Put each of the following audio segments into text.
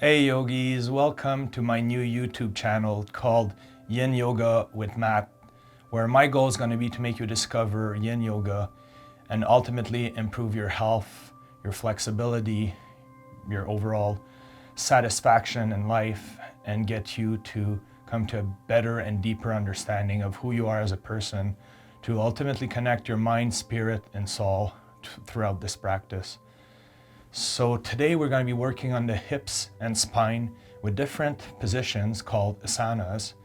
Hey yogis, welcome to my new YouTube channel called Yin Yoga with Matt, where my goal is going to be to make you discover Yin Yoga and ultimately improve your health, your flexibility, your overall satisfaction in life, and get you to come to a better and deeper understanding of who you are as a person, to ultimately connect your mind, spirit, and soul throughout this practice. So today we're going to be working on the hips and spine with different positions called asanas,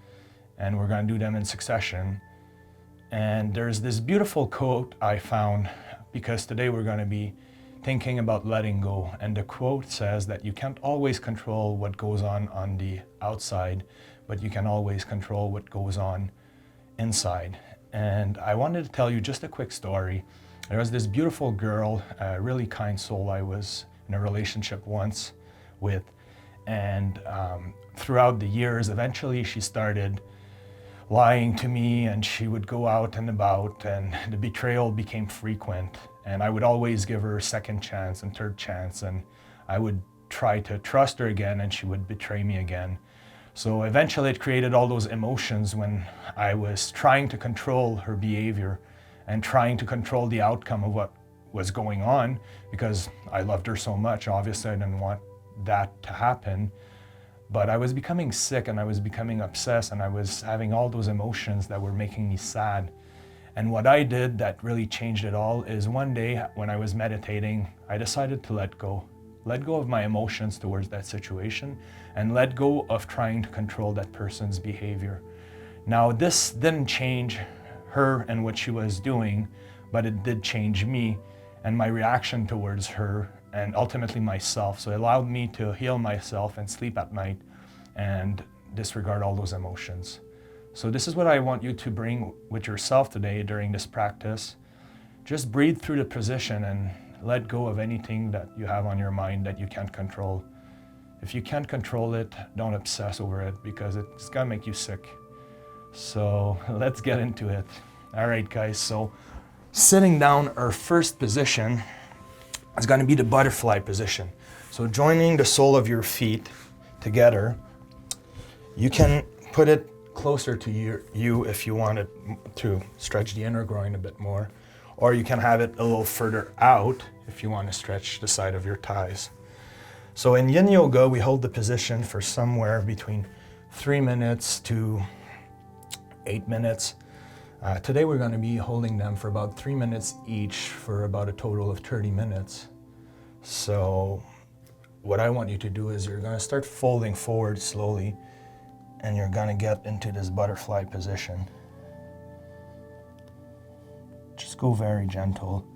and we're going to do them in succession. And there's this beautiful quote I found, because today we're going to be thinking about letting go. And the quote says that you can't always control what goes on the outside, but you can always control what goes on inside. And I wanted to tell you just a quick story. There was this beautiful girl, a really kind soul I was in a relationship once with. And throughout the years, eventually she started lying to me, and she would go out and about, and the betrayal became frequent. And I would always give her a second chance and third chance, and I would try to trust her again, and she would betray me again. So eventually it created all those emotions when I was trying to control her behavior and trying to control the outcome of what was going on, because I loved her so much. Obviously, I didn't want that to happen. But I was becoming sick, and I was becoming obsessed, and I was having all those emotions that were making me sad. And what I did that really changed it all is one day when I was meditating, I decided to let go. Let go of my emotions towards that situation, and let go of trying to control that person's behavior. Now, this didn't change her and what she was doing, but it did change me and my reaction towards her, and ultimately myself. So it allowed me to heal myself and sleep at night and disregard all those emotions. So this is what I want you to bring with yourself today during this practice. Just breathe through the position and let go of anything that you have on your mind that you can't control. If you can't control it, don't obsess over it, because it's gonna make you sick. So let's get into it. All right, guys, so sitting down, our first position is going to be the butterfly position. So joining the sole of your feet together, you can put it closer to you if you want it to stretch the inner groin a bit more, or you can have it a little further out if you want to stretch the side of your thighs. So in Yin Yoga, we hold the position for somewhere between 3 minutes to 8 minutes. Today we're going to be holding them for about 3 minutes each for about a total of 30 minutes. So what I want you to do is you're going to start folding forward slowly, and you're going to get into this butterfly position. Just go very gentle.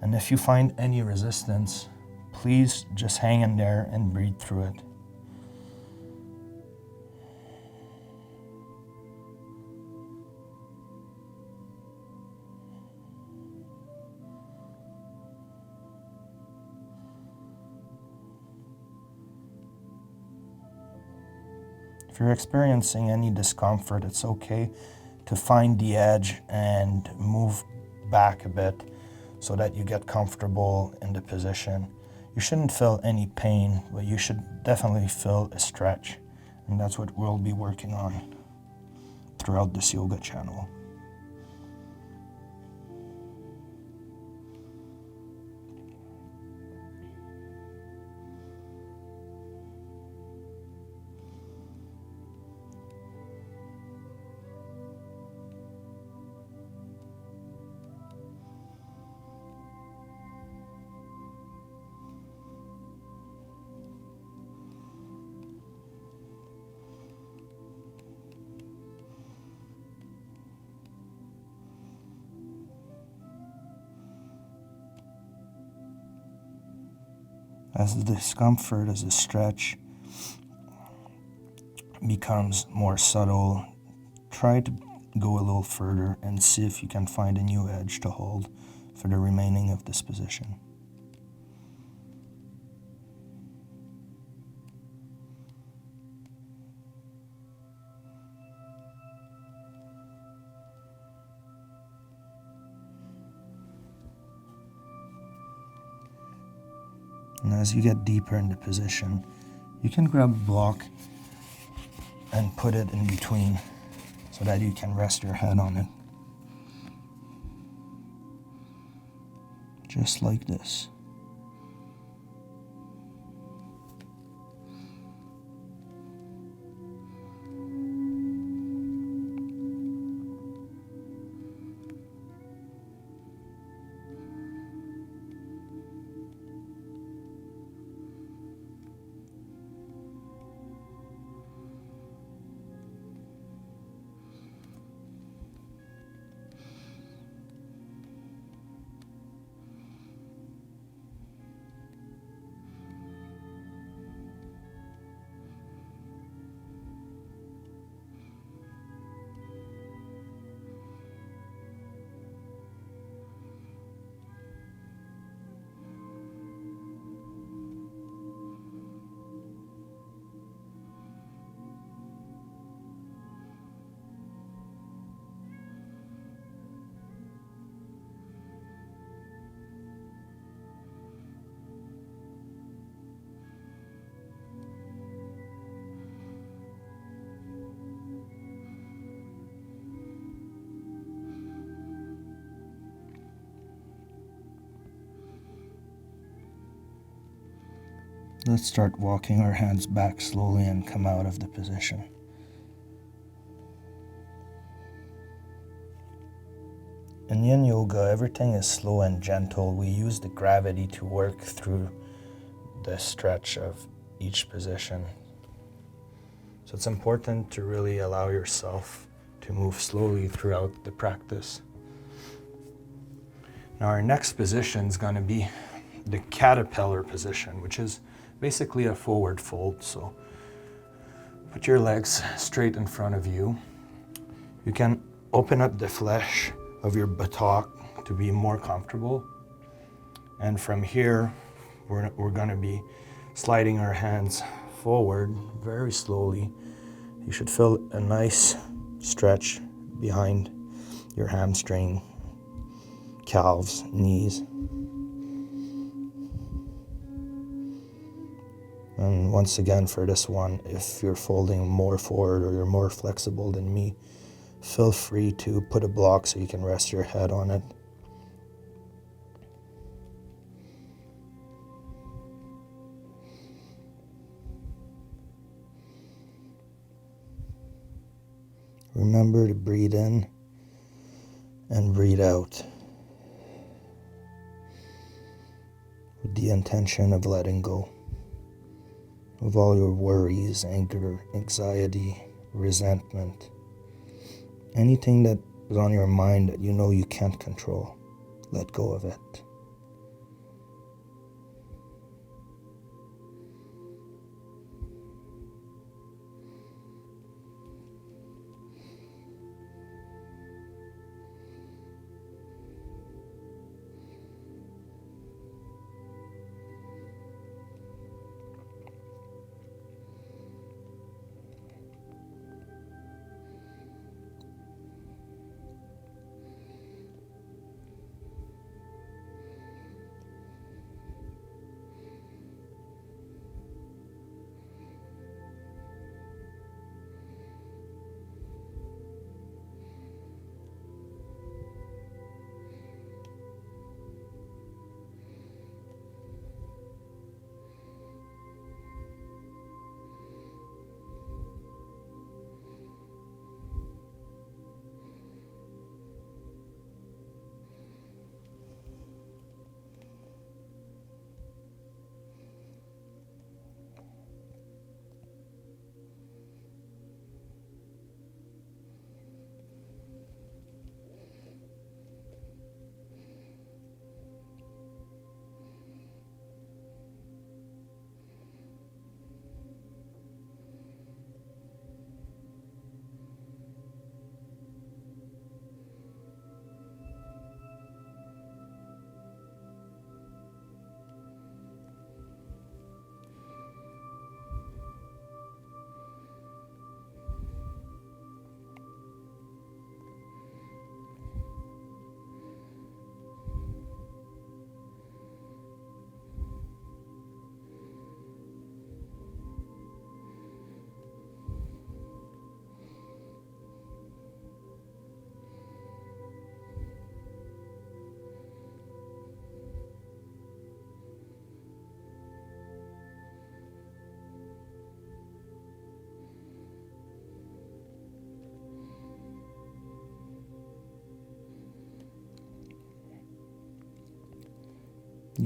And if you find any resistance, please just hang in there and breathe through it. If you're experiencing any discomfort, it's okay to find the edge and move back a bit so that you get comfortable in the position. You shouldn't feel any pain, but you should definitely feel a stretch. And that's what we'll be working on throughout this yoga channel. As the discomfort, as the stretch becomes more subtle, try to go a little further and see if you can find a new edge to hold for the remaining of this position. And as you get deeper into position, You can grab a block and put it in between so that you can rest your head on it. Just like this. Let's start walking our hands back slowly and come out of the position. In Yin Yoga, everything is slow and gentle. We use the gravity to work through the stretch of each position. So it's important to really allow yourself to move slowly throughout the practice. Now our next position is going to be the caterpillar position, which is basically a forward fold. So put your legs straight in front of you. You can open up the flesh of your buttock to be more comfortable. And from here, we're going to be sliding our hands forward very slowly. You should feel a nice stretch behind your hamstring, calves, knees. And once again, for this one, if you're folding more forward or you're more flexible than me, feel free to put a block so you can rest your head on it. Remember to breathe in and breathe out with the intention of letting go of all your worries, anger, anxiety, resentment, anything that is on your mind that you know you can't control. Let go of it.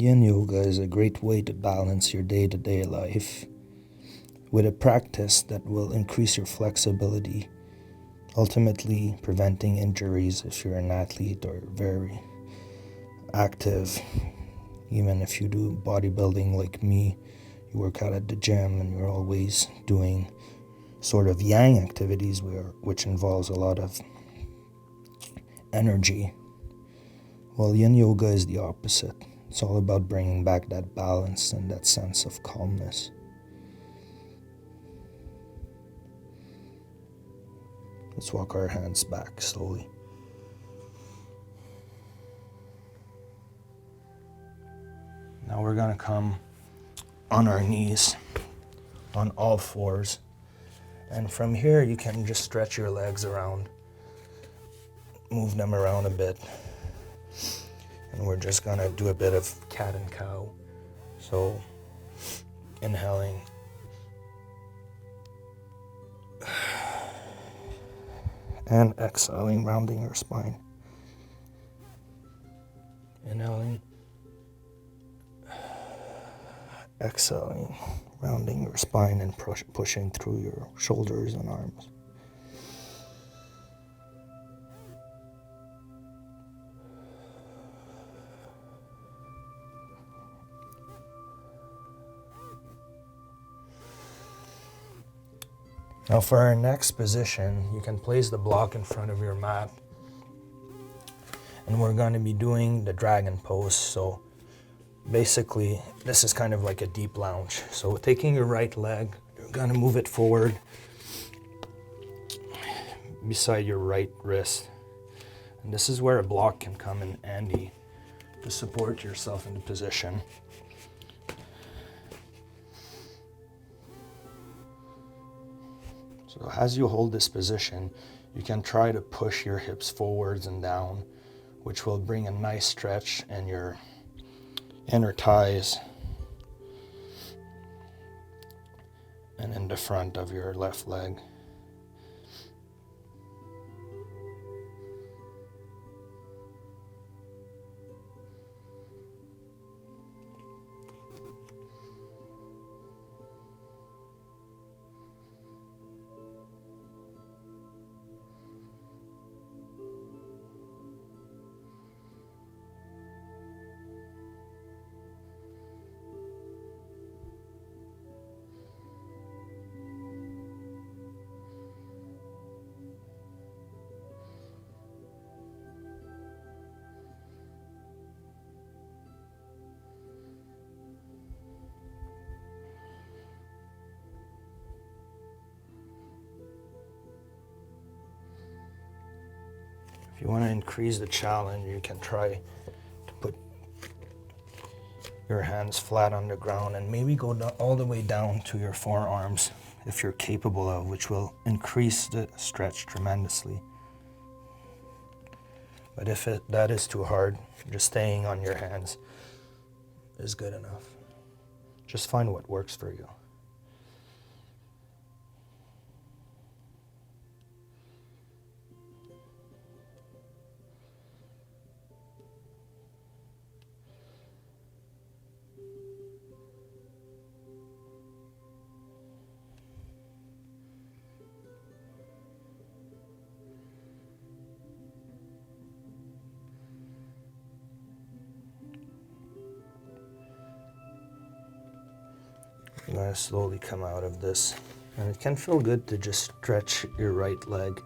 Yin Yoga is a great way to balance your day-to-day life with a practice that will increase your flexibility, ultimately preventing injuries if you're an athlete or very active. Even if you do bodybuilding like me, you work out at the gym and you're always doing sort of yang activities which involves a lot of energy. Well, Yin Yoga is the opposite. It's all about bringing back that balance and that sense of calmness. Let's walk our hands back slowly. Now we're going to come on our knees, on all fours. And from here, you can just stretch your legs around, move them around a bit. And we're just going to do a bit of cat and cow. So, inhaling. And exhaling, rounding your spine. Inhaling. Exhaling, rounding your spine and pushing through your shoulders and arms. Now for our next position, you can place the block in front of your mat. And we're going to be doing the dragon pose. So basically, this is kind of like a deep lounge. So taking your right leg, you're going to move it forward beside your right wrist. And this is where a block can come in handy to support yourself in the position. So as you hold this position, you can try to push your hips forwards and down, which will bring a nice stretch in your inner thighs and in the front of your left leg. If you want to increase the challenge, you can try to put your hands flat on the ground and maybe go all the way down to your forearms if you're capable of, which will increase the stretch tremendously. But if that is too hard, just staying on your hands is good enough. Just find what works for you. You're going to slowly come out of this. And it can feel good to just stretch your right leg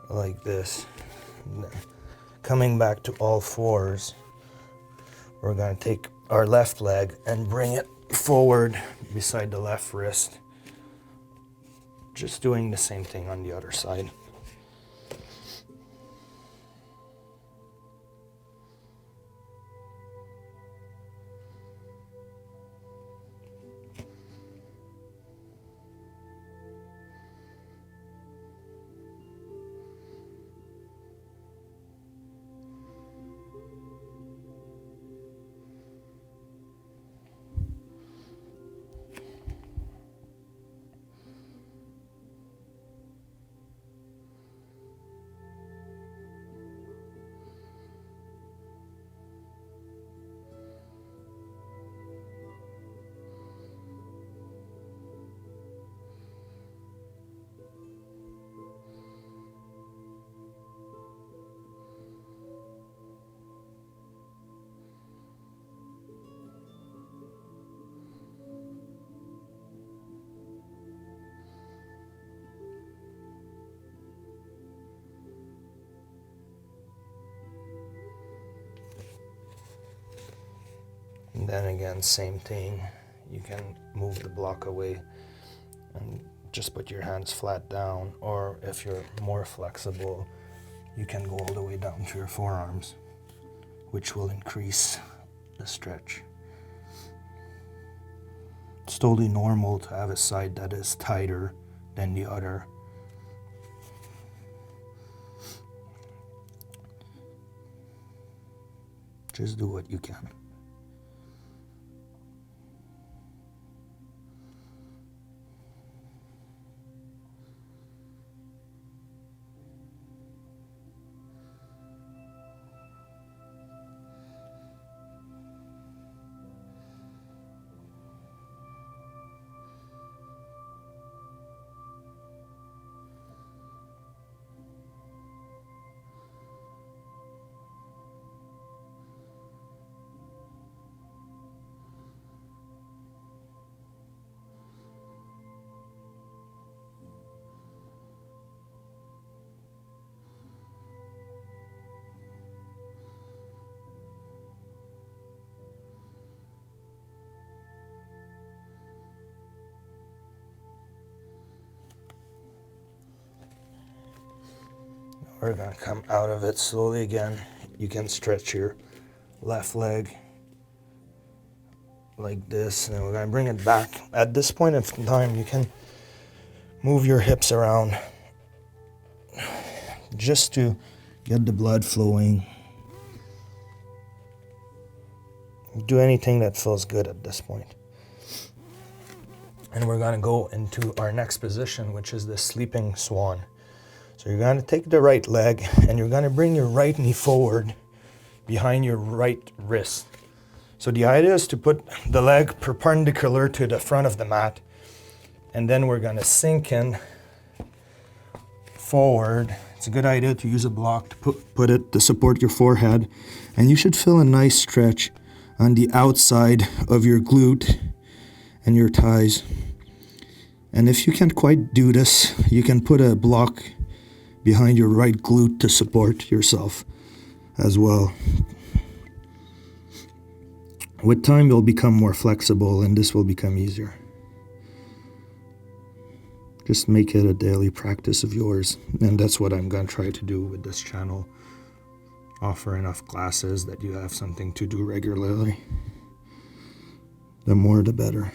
like this. Coming back to all fours, we're going to take our left leg and bring it forward beside the left wrist. Just doing the same thing on the other side. then again, same thing. You can move the block away and just put your hands flat down, or if you're more flexible, you can go all the way down to your forearms, which will increase the stretch. It's totally normal to have a side that is tighter than the other. Just do what you can. We're gonna come out of it slowly again. You can stretch your left leg like this, and we're gonna bring it back. At this point in time, you can move your hips around just to get the blood flowing. Do anything that feels good at this point. And we're gonna go into our next position, which is the sleeping swan. So you're going to take the right leg and you're going to bring your right knee forward behind your right wrist. So the idea is to put the leg perpendicular to the front of the mat, and then we're going to sink in forward. It's a good idea to use a block to put it to support your forehead, and you should feel a nice stretch on the outside of your glute and your thighs. And if you can't quite do this, you can put a block behind your right glute to support yourself as well. With time, you'll become more flexible and this will become easier. Just make it a daily practice of yours, and that's what I'm going to try to do with this channel. Offer enough classes that you have something to do regularly. The more, the better.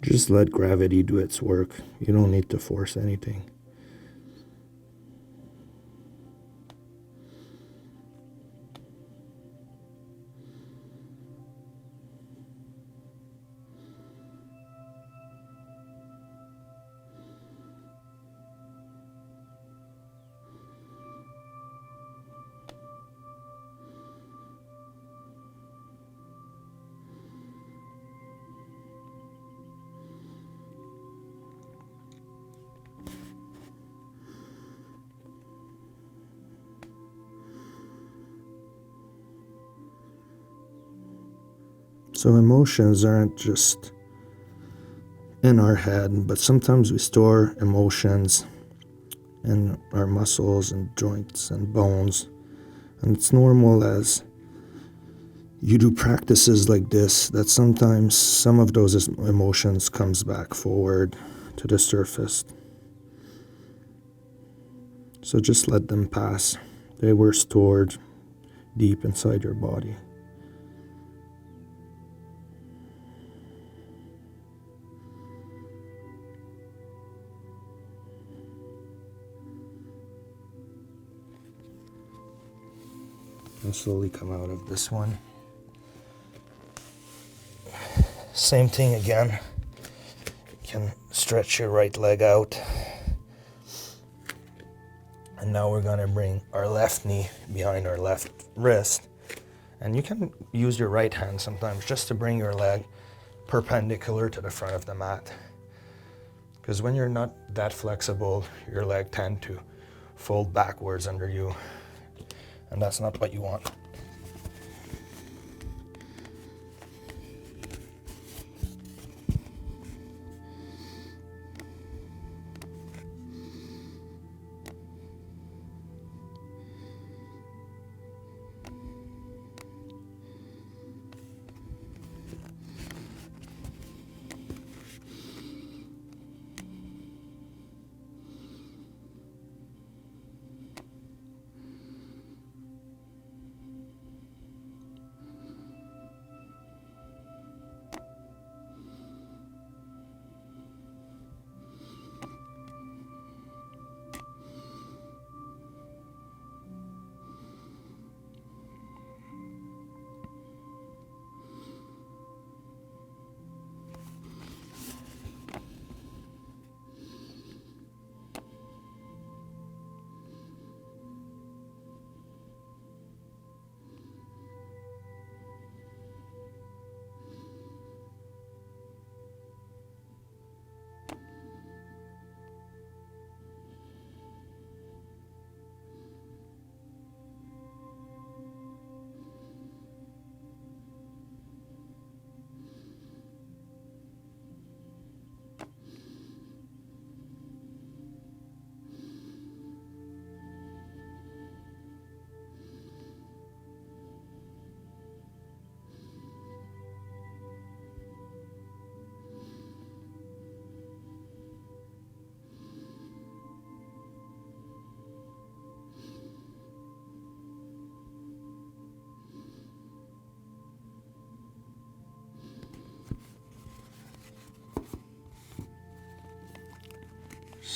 Just let gravity do its work. You don't need to force anything. So emotions aren't just in our head, but sometimes we store emotions in our muscles and joints and bones. And it's normal as you do practices like this that sometimes some of those emotions comes back forward to the surface. So just let them pass. They were stored deep inside your body. And slowly come out of this one. Same thing again. You can stretch your right leg out. And now we're going to bring our left knee behind our left wrist. And you can use your right hand sometimes just to bring your leg perpendicular to the front of the mat. Because when you're not that flexible, your leg tend to fold backwards under you. And that's not what you want.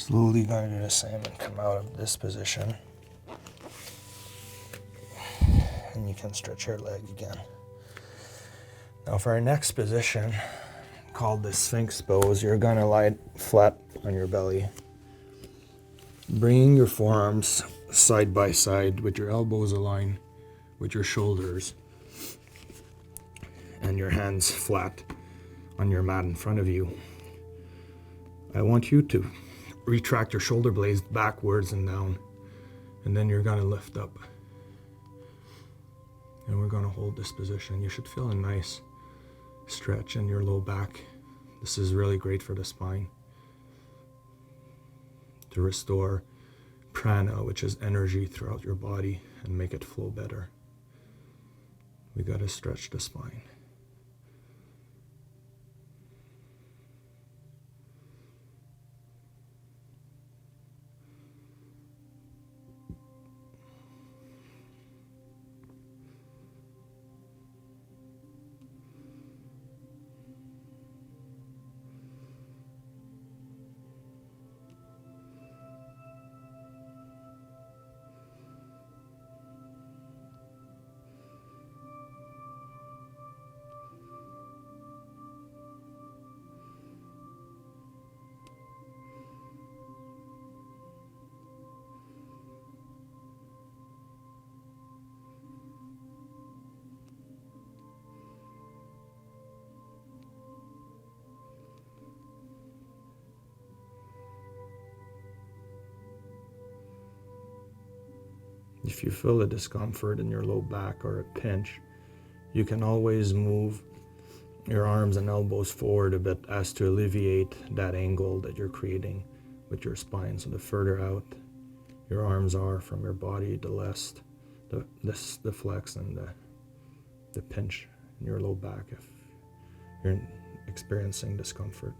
Slowly going to do the same and come out of this position. And you can stretch your leg again. Now for our next position, called the Sphinx pose, you're going to lie flat on your belly. Bringing your forearms side by side with your elbows aligned with your shoulders and your hands flat on your mat in front of you. I want you to retract your shoulder blades backwards and down, and then you're going to lift up. And we're going to hold this position. You should feel a nice stretch in your low back. This is really great for the spine to restore prana, which is energy throughout your body, and make it flow better. We got to stretch the spine. If you feel a discomfort in your low back or a pinch, you can always move your arms and elbows forward a bit as to alleviate that angle that you're creating with your spine. So the further out your arms are from your body, the less the flex and the pinch in your low back if you're experiencing discomfort.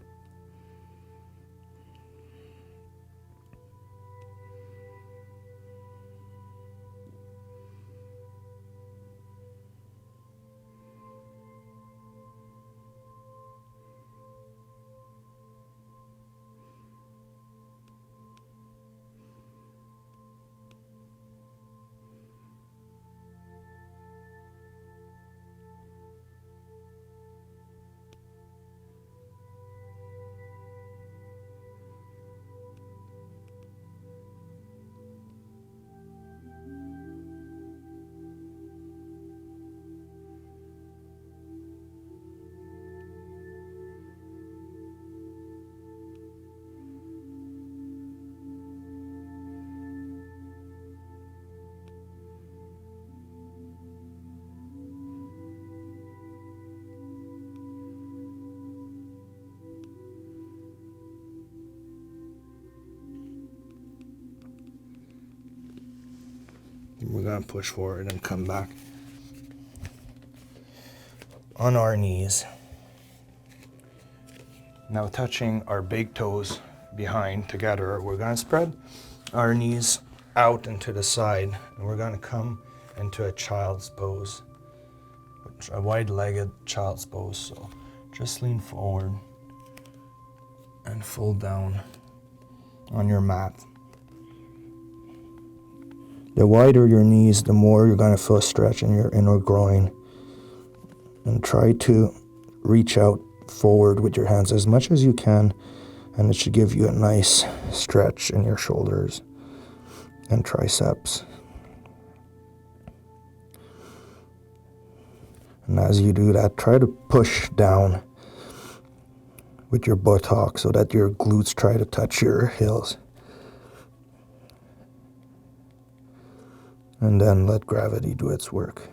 We're going to push forward and come back on our knees. Now touching our big toes behind together, we're going to spread our knees out and to the side, and we're going to come into a child's pose, a wide-legged child's pose. So just lean forward and fold down on your mat. The wider your knees, the more you're going to feel a stretch in your inner groin. And try to reach out forward with your hands as much as you can, and it should give you a nice stretch in your shoulders and triceps. And as you do that, try to push down with your buttock so that your glutes try to touch your heels. And then let gravity do its work.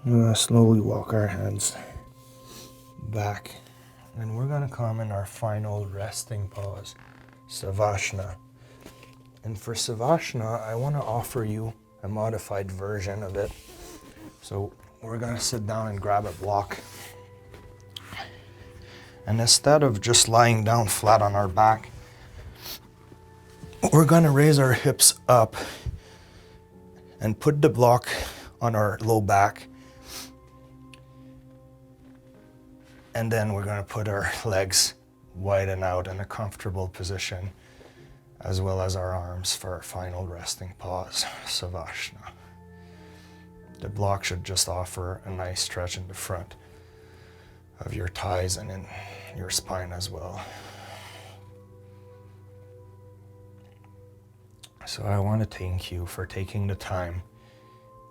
We're going to slowly walk our hands back. And we're going to come in our final resting pose, savasana. And for savasana, I want to offer you a modified version of it. So we're going to sit down and grab a block. And instead of just lying down flat on our back, we're going to raise our hips up and put the block on our low back. And then we're going to put our legs widen out in a comfortable position, as well as our arms for our final resting pause, savasana. The block should just offer a nice stretch in the front of your thighs and in your spine as well. So I want to thank you for taking the time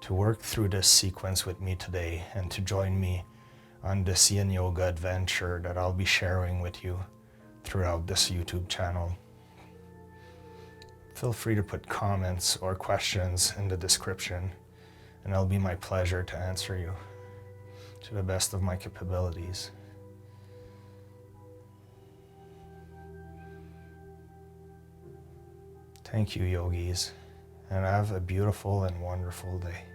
to work through this sequence with me today and to join me on this Yin Yoga adventure that I'll be sharing with you throughout this YouTube channel. Feel free to put comments or questions in the description, and it'll be my pleasure to answer you to the best of my capabilities. Thank you, yogis, and have a beautiful and wonderful day.